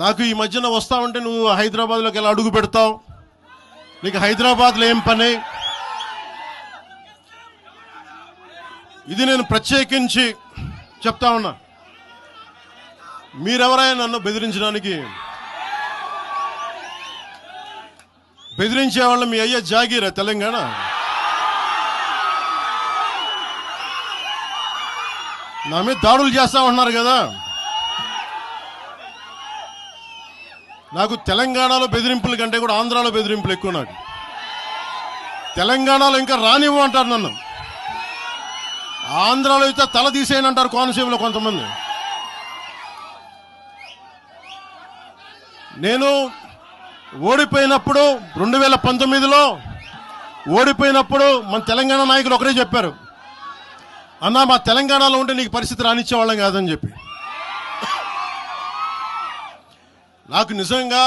నాకు ఈ మధ్యన వస్తా ఉంటే నువ్వు హైదరాబాద్లోకి ఎలా అడుగు పెడతావు, నీకు హైదరాబాద్లో ఏం పని? ఇది నేను ప్రత్యేకించి చెప్తా ఉన్నా. మీరెవరైనా నన్ను బెదిరించడానికి, బెదిరించే వాళ్ళ మీ అయ్యే జాగీరా తెలంగాణ? నా మీద దాడులు చేస్తా ఉన్నారు కదా. నాకు తెలంగాణలో బెదిరింపుల కంటే కూడా ఆంధ్రాలో బెదిరింపులు ఎక్కువ. నాకు తెలంగాణలో ఇంకా రానివ్వు అంటారు నన్ను, ఆంధ్రాలో అయితే తల తీసేయని అంటారు కోనసీమలో కొంతమంది. నేను ఓడిపోయినప్పుడు 2019లో ఓడిపోయినప్పుడు మన తెలంగాణ నాయకులు ఒకరే చెప్పారు, అన్నా మా తెలంగాణలో ఉంటే నీకు పరిస్థితి రానిచ్చేవాళ్ళం కాదని చెప్పి. నాకు నిజంగా